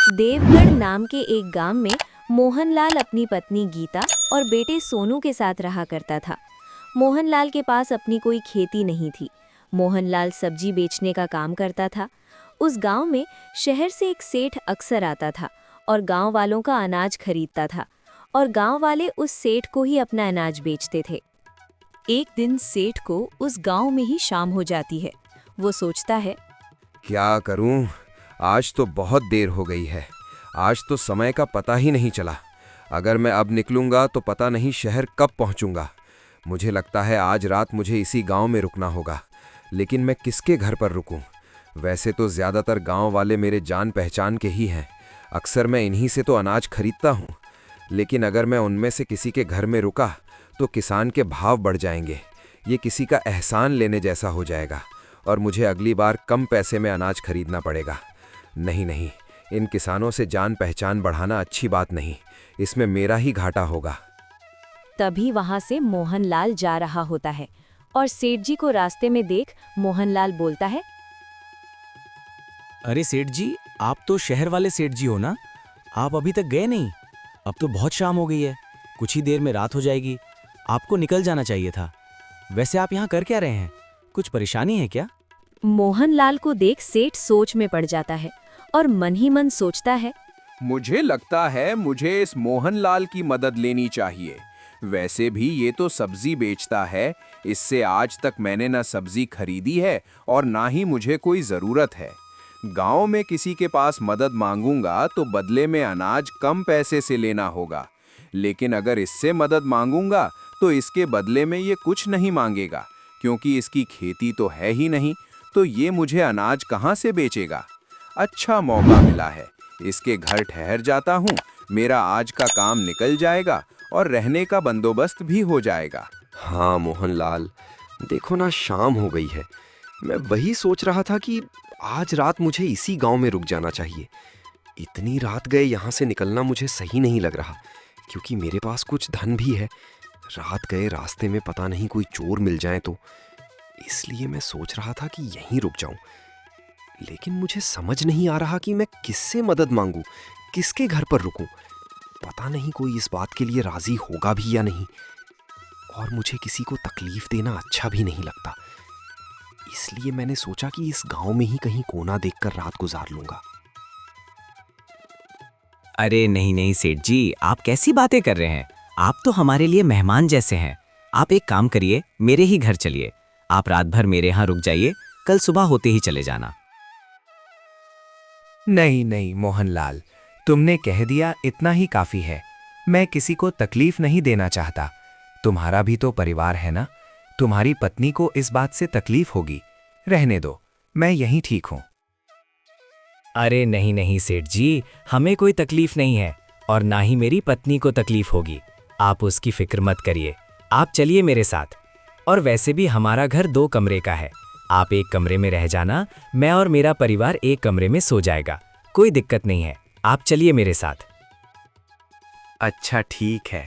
देवगढ़ नाम के एक गांव में मोहनलाल अपनी पत्नी गीता और बेटे सोनू के साथ रहा करता था। मोहनलाल के पास अपनी कोई खेती नहीं थी। मोहनलाल सब्जी बेचने का काम करता था। उस गांव में शहर से एक सेठ अक्सर आता था और गांव वालों का अनाज खरीदता था और गांव वाले उस सेठ को ही अपना अनाज बेचते थे। एक दिन सेठ को उस गांव में ही शाम हो जाती है। वो सोचता है, क्या करूं? आज तो बहुत देर हो गई है। आज तो समय का पता ही नहीं चला। अगर मैं अब निकलूंगा तो पता नहीं शहर कब पहुंचूंगा। मुझे लगता है आज रात मुझे इसी गांव में रुकना होगा। लेकिन मैं किसके घर पर रुकूं? वैसे तो ज़्यादातर गांव वाले मेरे जान पहचान के ही हैं। अक्सर मैं इन्हीं से तो अनाज खरीदता हूं। लेकिन अगर मैं उनमें से किसी के घर में रुका तो किसान के भाव बढ़ जाएंगे। ये किसी का एहसान लेने जैसा हो जाएगा और मुझे अगली बार कम पैसे में अनाज खरीदना पड़ेगा। नहीं नहीं, इन किसानों से जान पहचान बढ़ाना अच्छी बात नहीं। इसमें मेरा ही घाटा होगा। तभी वहां से मोहनलाल जा रहा होता है और सेठ जी को रास्ते में देख मोहनलाल बोलता है, अरे सेठ जी, आप तो शहर वाले सेठ जी हो ना? आप अभी तक गए नहीं? अब तो बहुत शाम हो गई है, कुछ ही देर में रात हो जाएगी। आपको निकल जाना चाहिए था। वैसे आप यहाँ कर क्या रहे हैं? कुछ परेशानी है क्या? मोहनलाल को देख सेठ सोच में पड़ जाता है और मन ही मन सोचता है, मुझे लगता है मुझे इस मोहनलाल की मदद लेनी चाहिए। वैसे भी ये तो सब्जी बेचता है। इससे आज तक मैंने ना सब्जी खरीदी है और ना ही मुझे कोई जरूरत है। गांव में किसी के पास मदद मांगूंगा तो बदले में अनाज कम पैसे से लेना होगा। लेकिन अगर इससे मदद मांगूंगा तो इसके बदले में ये कुछ नहीं मांगेगा, क्योंकि इसकी खेती तो है ही नहीं। तो ये मुझे अनाज कहाँ से बेचेगा? अच्छा मौका मिला है, इसके घर ठहर जाता हूँ। मेरा आज का काम निकल जाएगा और रहने का बंदोबस्त भी हो जाएगा। हाँ मोहनलाल, देखो ना शाम हो गई है। मैं वही सोच रहा था कि आज रात मुझे इसी गांव में रुक जाना चाहिए। इतनी रात गए यहाँ से निकलना मुझे सही नहीं लग रहा, क्योंकि मेरे पास कुछ धन भी है। रात गए रास्ते में पता नहीं कोई चोर मिल जाए तो, इसलिए मैं सोच रहा था कि यहीं रुक जाऊं। लेकिन मुझे समझ नहीं आ रहा कि मैं किससे मदद मांगूं, किसके घर पर रुकूं। पता नहीं कोई इस बात के लिए राजी होगा भी या नहीं, और मुझे किसी को तकलीफ देना अच्छा भी नहीं लगता। इसलिए मैंने सोचा कि इस गांव में ही कहीं कोना देखकर रात गुजार लूंगा। अरे नहीं नहीं सेठ जी, आप कैसी बातें कर रहे हैं? आप तो हमारे लिए मेहमान जैसे हैं। आप एक काम करिए, मेरे ही घर चलिए। आप रात भर मेरे यहाँ रुक जाइए, कल सुबह होते ही चले जाना। नहीं नहीं मोहनलाल, तुमने कह दिया इतना ही काफी है। मैं किसी को तकलीफ नहीं देना चाहता। तुम्हारा भी तो परिवार है ना? तुम्हारी पत्नी को इस बात से तकलीफ होगी। रहने दो, मैं यहीं ठीक हूं। अरे नहीं नहीं सेठ जी, हमें कोई तकलीफ नहीं है और ना ही मेरी पत्नी को तकलीफ होगी। आप उसकी फिक्र मत करिए। आप चलिए मेरे साथ। और वैसे भी हमारा घर 2 कमरे का है। आप एक कमरे में रह जाना, मैं और मेरा परिवार एक कमरे में सो जाएगा। कोई दिक्कत नहीं है, आप चलिए मेरे साथ। अच्छा ठीक है,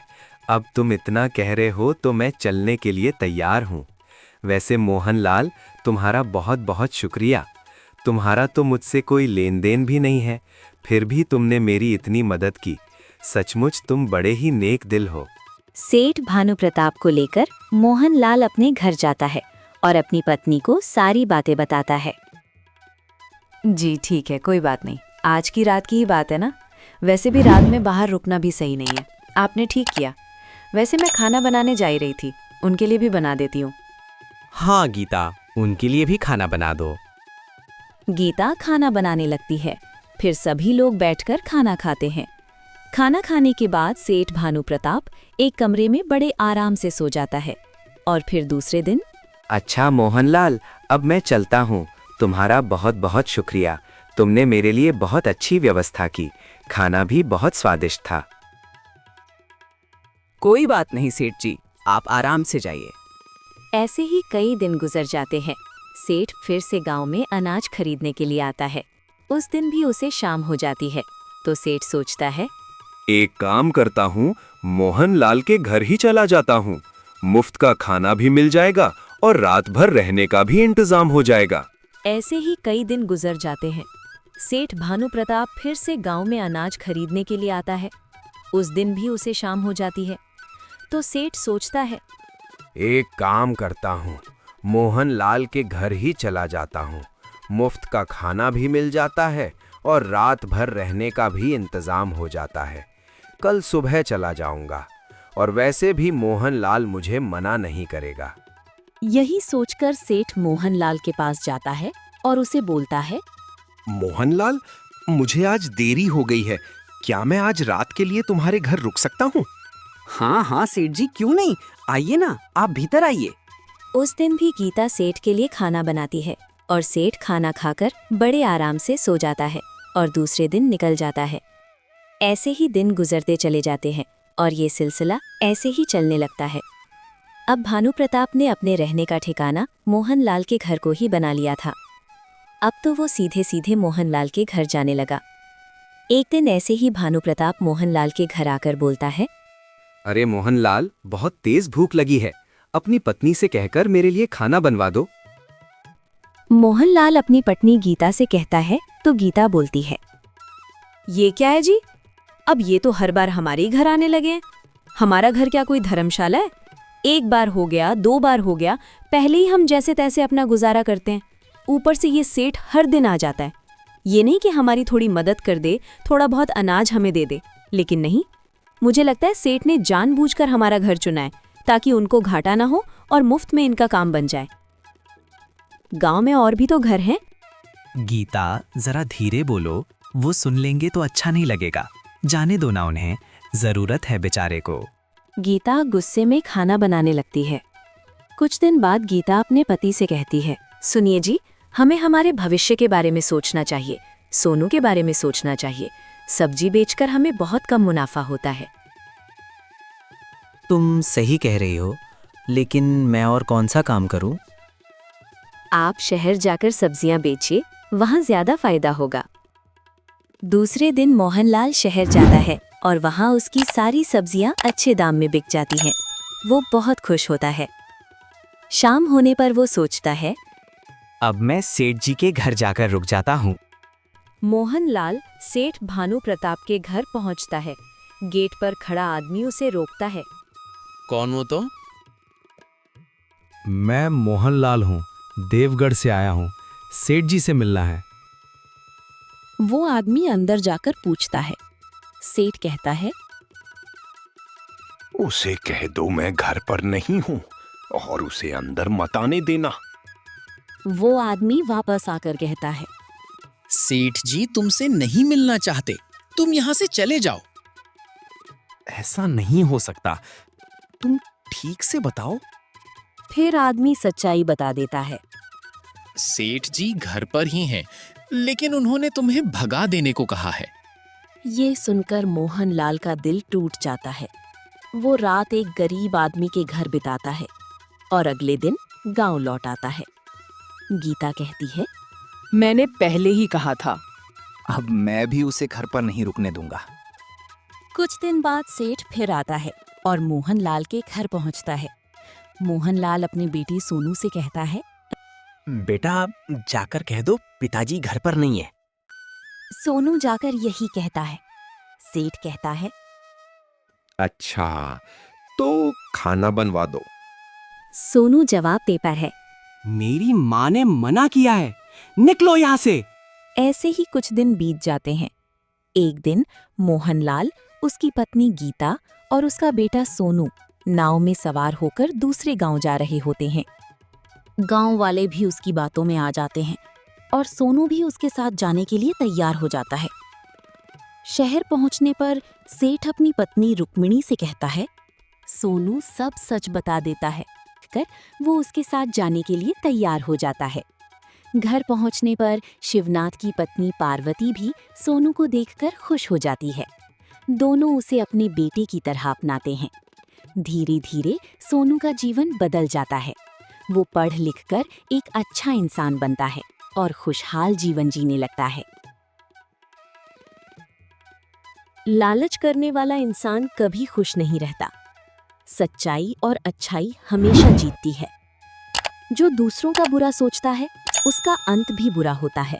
अब तुम इतना कह रहे हो तो मैं चलने के लिए तैयार हूं। वैसे मोहनलाल, तुम्हारा बहुत बहुत शुक्रिया। तुम्हारा तो मुझसे कोई लेन देन भी नहीं है, फिर भी तुमने मेरी इतनी मदद की। सचमुच तुम बड़े ही नेक दिल हो। सेठ भानु प्रताप को लेकर मोहनलाल अपने घर जाता है और अपनी पत्नी को सारी बातें बताता है। जी ठीक है, कोई बात नहीं। आज की रात की ही बात है ना? वैसे भी रात में बाहर रुकना भी सही नहीं है। आपने ठीक किया। वैसे मैं खाना बनाने जा ही रही थी, उनके लिए भी बना देती हूँ। हाँ गीता, उनके लिए भी खाना बना दो। गीता खाना बनाने लगती है। फिर सभी लोग बैठकर खाना खाते हैं। खाना खाने के बाद सेठ भानु प्रताप एक कमरे में बड़े आराम से सो जाता है। और फिर दूसरे दिन, अच्छा मोहनलाल, अब मैं चलता हूँ। तुम्हारा बहुत बहुत शुक्रिया। तुमने मेरे लिए बहुत अच्छी व्यवस्था की। खाना भी बहुत स्वादिष्ट था। कोई बात नहीं सेठ जी, आप आराम से जाइए। ऐसे ही कई दिन गुजर जाते हैं। सेठ फिर से गांव में अनाज खरीदने के लिए आता है। उस दिन भी उसे शाम हो जाती है। तो सेठ सोचता है, एक काम करता हूँ, मोहनलाल के घर ही चला जाता हूँ। मुफ्त का खाना भी मिल जाएगा और रात भर रहने का भी इंतजाम हो जाएगा। ऐसे ही कई दिन गुजर जाते हैं। सेठ भानु प्रताप फिर से गांव में अनाज खरीदने के लिए आता है। उस दिन भी उसे शाम हो जाती है। तो सेठ सोचता है, एक काम करता हूँ, मोहनलाल के घर ही चला जाता हूँ। मुफ्त का खाना भी मिल जाता है और रात भर रहने का भी इंतजाम हो जाता है। कल सुबह चला जाऊंगा और वैसे भी मोहनलाल मुझे मना नहीं करेगा। यही सोचकर सेठ मोहनलाल के पास जाता है और उसे बोलता है, मोहनलाल, मुझे आज देरी हो गई है। क्या मैं आज रात के लिए तुम्हारे घर रुक सकता हूँ? हाँ हाँ सेठ जी, क्यों नहीं, आइए ना, आप भीतर आइए। उस दिन भी गीता सेठ के लिए खाना बनाती है और सेठ खाना खाकर बड़े आराम से सो जाता है और दूसरे दिन निकल जाता है। ऐसे ही दिन गुजरते चले जाते हैं और ये सिलसिला ऐसे ही चलने लगता है। अब भानु प्रताप ने अपने रहने का ठिकाना मोहनलाल के घर को ही बना लिया था। अब तो वो सीधे सीधे मोहनलाल के घर जाने लगा। एक दिन ऐसे ही भानु प्रताप मोहनलाल के घर आकर बोलता है, अरे मोहनलाल, बहुत तेज भूख लगी है, अपनी पत्नी से कहकर मेरे लिए खाना बनवा दो। मोहनलाल अपनी पत्नी गीता से कहता है तो गीता बोलती है, ये क्या है जी, अब ये तो हर बार हमारे ही घर आने लगे हैं। हमारा घर क्या कोई धर्मशाला है? एक बार हो गया, 2 बार हो गया, पहले ही हम जैसे तैसे अपना गुजारा करते हैं। ऊपर से ये सेठ हर दिन आ जाता है। ये नहीं कि हमारी थोड़ी मदद कर दे, थोड़ा बहुत अनाज हमें दे दे, लेकिन नहीं, मुझे लगता है सेठ ने जानबूझकर हमारा घर चुना है ताकि उनको घाटा ना हो और मुफ्त में इनका काम बन जाए। गांव में और भी तो घर हैं। गीता, जरा धीरे बोलो, वो सुन लेंगे तो अच्छा नहीं लगेगा। जाने दो ना उन्हें, जरूरत है बेचारे को। गीता गुस्से में खाना बनाने लगती है। कुछ दिन बाद गीता अपने पति से कहती है, सुनिए जी, हमें हमारे भविष्य के बारे में सोचना चाहिए, सोनू के बारे में सोचना चाहिए। सब्जी बेचकर हमें बहुत कम मुनाफा होता है। तुम सही कह रही हो, लेकिन मैं और कौन सा काम करूं? आप शहर जाकर सब्जियां बेचिए, वहां ज्यादा फायदा होगा। दूसरे दिन मोहनलाल शहर जाता है और वहां उसकी सारी सब्जियां अच्छे दाम में बिक जाती हैं। वो बहुत खुश होता है। शाम होने पर वो सोचता है, अब मैं सेठ जी के घर जाकर रुक जाता हूँ। मोहनलाल सेठ भानु प्रताप के घर पहुंचता है। गेट पर खड़ा आदमी उसे रोकता है। कौन हो तो? मैं मोहनलाल हूँ, देवगढ़ से आया हूँ, सेठ जी से मिलना है। वो आदमी अंदर जाकर पूछता है। सेठ कहता है, उसे कह दो मैं घर पर नहीं हूँ और उसे अंदर मत आने देना। वो आदमी वापस आकर कहता है, सेठ जी तुमसे नहीं मिलना चाहते, तुम यहाँ से चले जाओ। ऐसा नहीं हो सकता, तुम ठीक से बताओ। फिर आदमी सच्चाई बता देता है। सेठ जी घर पर ही हैं, लेकिन उन्होंने तुम्हें भगा देने को कहा है। ये सुनकर मोहनलाल का दिल टूट जाता है। वो रात एक गरीब आदमी के घर बिताता है और अगले दिन गांव लौट आता है। गीता कहती है, मैंने पहले ही कहा था। अब मैं भी उसे घर पर नहीं रुकने दूंगा। कुछ दिन बाद सेठ फिर आता है और मोहनलाल के घर पहुंचता है। मोहनलाल अपनी बेटी सोनू से कहता है, बेटा जाकर कह दो पिताजी घर पर नहीं है। सोनू जाकर यही कहता है। सेठ कहता है, अच्छा, तो खाना बनवा दो। सोनू जवाब देता है, मेरी माँ ने मना किया है, निकलो यहाँ से। ऐसे ही कुछ दिन बीत जाते हैं। एक दिन मोहनलाल, उसकी पत्नी गीता और उसका बेटा सोनू नाव में सवार होकर दूसरे गांव जा रहे होते हैं। गांव वाले भी उसकी बातों में आ जाते हैं और सोनू भी उसके साथ जाने के लिए तैयार हो जाता है। शहर पहुंचने पर सेठ अपनी पत्नी रुक्मिणी से कहता है, सोनू सब सच बता देता है। कर वो उसके साथ जाने के लिए तैयार हो जाता है। घर पहुंचने पर शिवनाथ की पत्नी पार्वती भी सोनू को देखकर खुश हो जाती है। दोनों उसे अपने बेटे की तरह अपनाते हैं। धीरे धीरे सोनू का जीवन बदल जाता है। वो पढ़ लिखकर एक अच्छा इंसान बनता है और खुशहाल जीवन जीने लगता है। लालच करने वाला इंसान कभी खुश नहीं रहता। सच्चाई और अच्छाई हमेशा जीतती है। जो दूसरों का बुरा सोचता है, उसका अंत भी बुरा होता है।